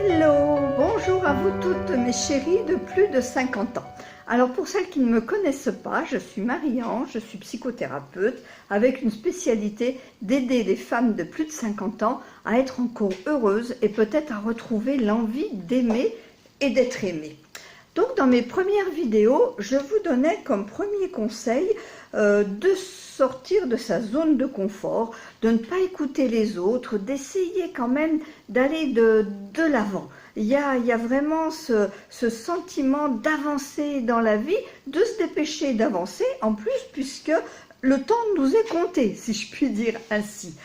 Hello, bonjour à vous toutes mes chéries de plus de 50 ans. Alors pour celles qui ne me connaissent pas, je suis Marie-Ange, je suis psychothérapeute avec une spécialité d'aider les femmes de plus de 50 ans à être encore heureuses et peut-être à retrouver l'envie d'aimer et d'être aimée. Donc dans mes premières vidéos, je vous donnais comme premier conseil de sortir de sa zone de confort, de ne pas écouter les autres, d'essayer quand même d'aller de l'avant. Il y a vraiment ce sentiment d'avancer dans la vie, de se dépêcher d'avancer en plus puisque le temps nous est compté, si je puis dire ainsi.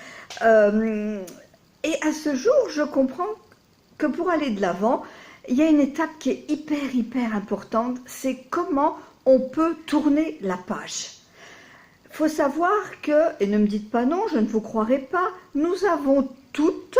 Et à ce jour, je comprends que pour aller de l'avant, il y a une étape qui est hyper importante, c'est comment on peut tourner la page. Il faut savoir que, et ne me dites pas non, je ne vous croirai pas, nous avons toutes,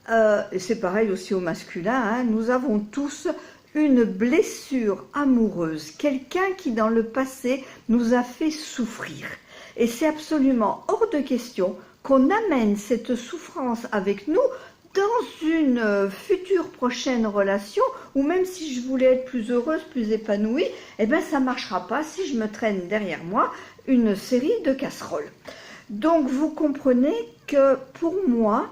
et c'est pareil aussi au masculin, hein, nous avons tous une blessure amoureuse, quelqu'un qui dans le passé nous a fait souffrir. Et c'est absolument hors de question qu'on amène cette souffrance avec nous dans une future prochaine relation, ou même si je voulais être plus heureuse, plus épanouie, eh bien ça ne marchera pas si je me traîne derrière moi une série de casseroles. Donc vous comprenez que pour moi,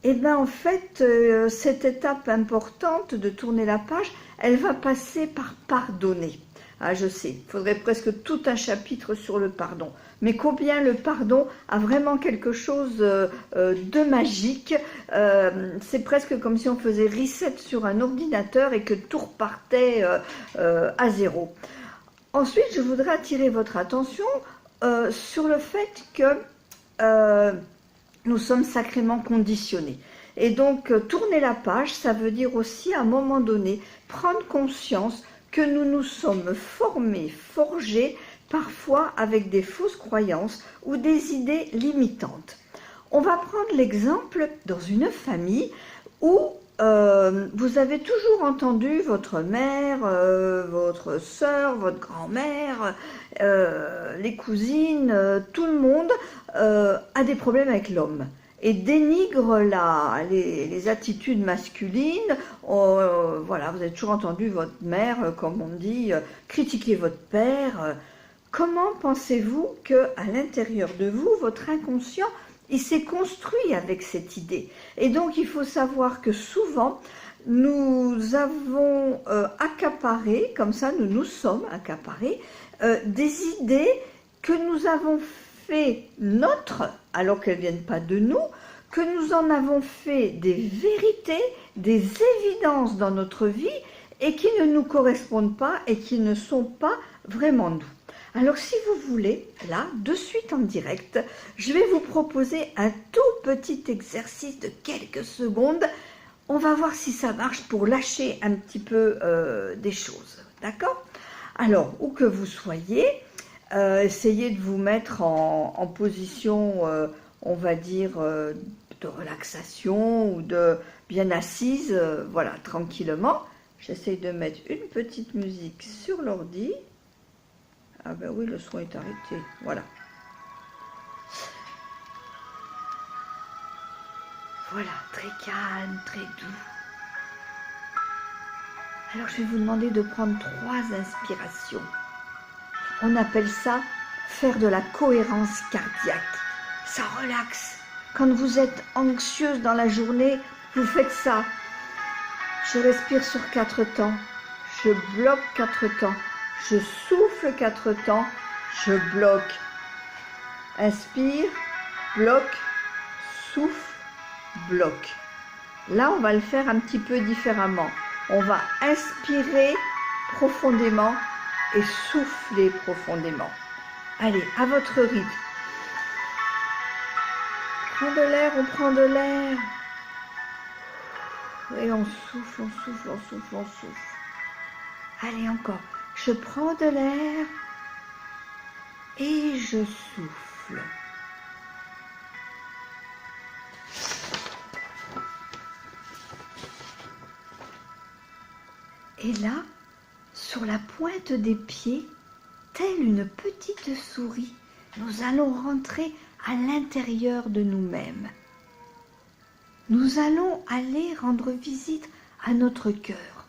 eh bien en fait, cette étape importante de tourner la page, elle va passer par pardonner. Ah, je sais, il faudrait presque tout un chapitre sur le pardon. Mais combien le pardon a vraiment quelque chose de magique. C'est presque comme si on faisait reset sur un ordinateur et que tout repartait à zéro. Ensuite, je voudrais attirer votre attention sur le fait que nous sommes sacrément conditionnés. Et donc, tourner la page, ça veut dire aussi, à un moment donné, prendre conscience que nous nous sommes formés, forgés, parfois avec des fausses croyances ou des idées limitantes. On va prendre l'exemple dans une famille où vous avez toujours entendu votre mère, votre sœur, votre grand-mère, les cousines, tout le monde a des problèmes avec l'homme et dénigre les attitudes masculines. Voilà, vous avez toujours entendu votre mère, comme on dit, critiquer votre père. Comment pensez-vous qu'à l'intérieur de vous, votre inconscient, il s'est construit avec cette idée? Et donc, il faut savoir que souvent, nous avons accaparé, comme ça, nous nous sommes accaparés, des idées que nous avons fait nôtres, alors qu'elles ne viennent pas de nous, que nous en avons fait des vérités, des évidences dans notre vie, et qui ne nous correspondent pas et qui ne sont pas vraiment nous. Alors si vous voulez, là, de suite en direct, je vais vous proposer un tout petit exercice de quelques secondes. On va voir si ça marche pour lâcher un petit peu des choses, d'accord? Alors, où que vous soyez, essayez de vous mettre en position, on va dire, de relaxation ou de bien assise, voilà, tranquillement. J'essaye de mettre une petite musique sur l'ordi. Ah ben oui, le son est arrêté, voilà. Voilà, très calme, très doux. Alors je vais vous demander de prendre 3 inspirations. On appelle ça faire de la cohérence cardiaque. Ça relaxe. Quand vous êtes anxieuse dans la journée, vous faites ça. Je respire sur 4 temps. Je bloque 4 temps. Je souffle 4 temps, je bloque. Inspire, bloque, souffle, bloque. Là, on va le faire un petit peu différemment. On va inspirer profondément et souffler profondément. Allez, à votre rythme. Prends de l'air, on prend de l'air. Et on souffle, on souffle, on souffle, on souffle. Allez, encore. Je prends de l'air et je souffle. Et là, sur la pointe des pieds, telle une petite souris, nous allons rentrer à l'intérieur de nous-mêmes. Nous allons aller rendre visite à notre cœur,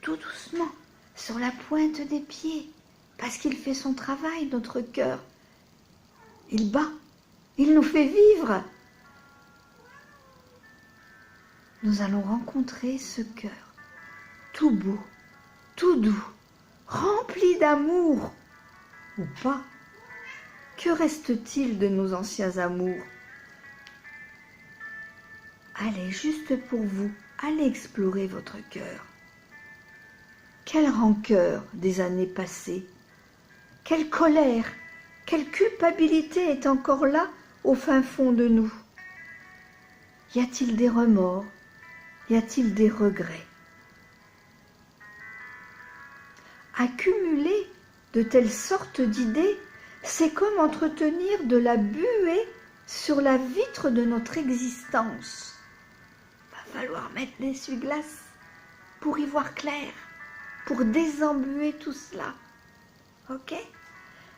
tout doucement, sur la pointe des pieds, parce qu'il fait son travail, notre cœur. Il bat, il nous fait vivre. Nous allons rencontrer ce cœur, tout beau, tout doux, rempli d'amour, ou pas. Que reste-t-il de nos anciens amours? Allez, juste pour vous, allez explorer votre cœur. Quelle rancœur des années passées, quelle colère, quelle culpabilité est encore là au fin fond de nous? Y a-t-il des remords? Y a-t-il des regrets? Accumuler de telles sortes d'idées, c'est comme entretenir de la buée sur la vitre de notre existence. Va falloir mettre l'essuie-glace pour y voir clair, pour désembuer tout cela. Ok?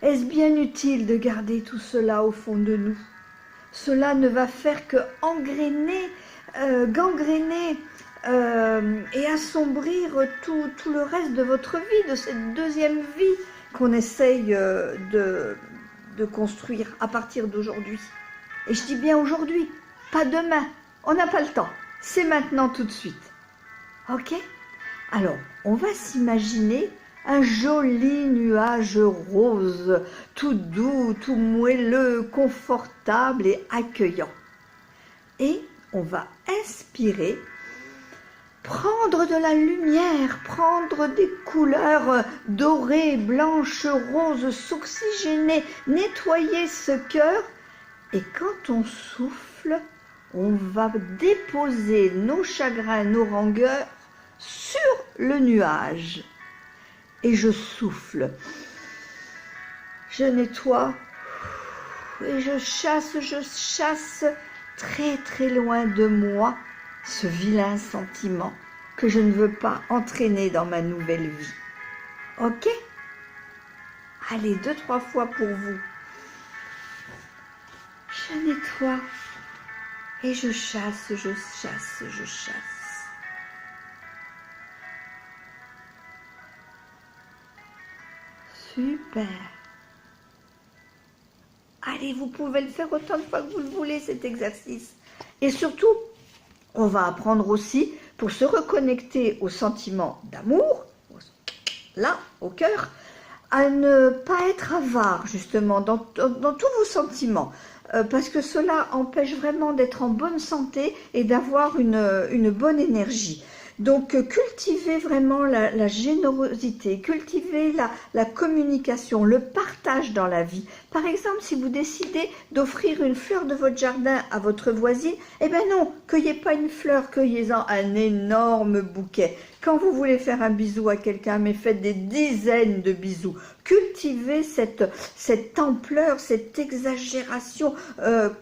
Est-ce bien utile de garder tout cela au fond de nous? Cela ne va faire que gangréner et assombrir tout le reste de votre vie, de cette deuxième vie qu'on essaye de construire à partir d'aujourd'hui. Et je dis bien aujourd'hui, pas demain, on n'a pas le temps, c'est maintenant tout de suite. Ok? Alors, on va s'imaginer un joli nuage rose, tout doux, tout moelleux, confortable et accueillant. Et on va inspirer, prendre de la lumière, prendre des couleurs dorées, blanches, roses, s'oxygéner, nettoyer ce cœur. Et quand on souffle, on va déposer nos chagrins, nos rancœurs sur le nuage. Et je souffle, je nettoie et je chasse très très loin de moi ce vilain sentiment que je ne veux pas entraîner dans ma nouvelle vie. Ok? Allez, 2-3 fois pour vous. Je nettoie et je chasse. Super. Allez, vous pouvez le faire autant de fois que vous le voulez, cet exercice. Et surtout, on va apprendre aussi, pour se reconnecter au sentiment d'amour, là, au cœur, à ne pas être avare, justement, dans tous vos sentiments. Parce que cela empêche vraiment d'être en bonne santé et d'avoir une bonne énergie. Donc, cultivez vraiment la générosité, cultivez la communication, le partage dans la vie. Par exemple, si vous décidez d'offrir une fleur de votre jardin à votre voisine, eh bien non, cueillez pas une fleur, cueillez-en un énorme bouquet. Quand vous voulez faire un bisou à quelqu'un, mais faites des dizaines de bisous. Cultivez cette ampleur, cette exagération,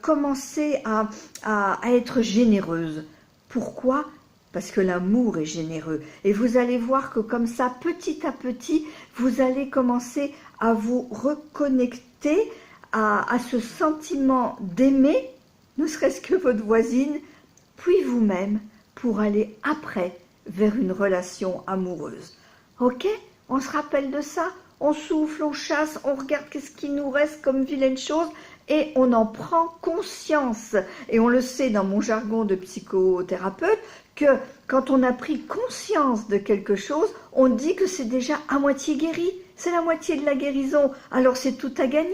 commencez à être généreuse. Pourquoi ? Parce que l'amour est généreux. Et vous allez voir que comme ça, petit à petit, vous allez commencer à vous reconnecter à ce sentiment d'aimer, ne serait-ce que votre voisine, puis vous-même, pour aller après vers une relation amoureuse. Ok? On se rappelle de ça? On souffle, on chasse, on regarde qu'est-ce qui nous reste comme vilaine chose et on en prend conscience. Et on le sait dans mon jargon de psychothérapeute, que quand on a pris conscience de quelque chose, on dit que c'est déjà à moitié guéri. C'est la moitié de la guérison. Alors c'est tout à gagner,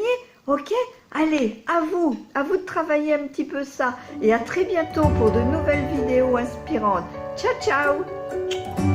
ok? Allez, à vous de travailler un petit peu ça. Et à très bientôt pour de nouvelles vidéos inspirantes. Ciao, ciao!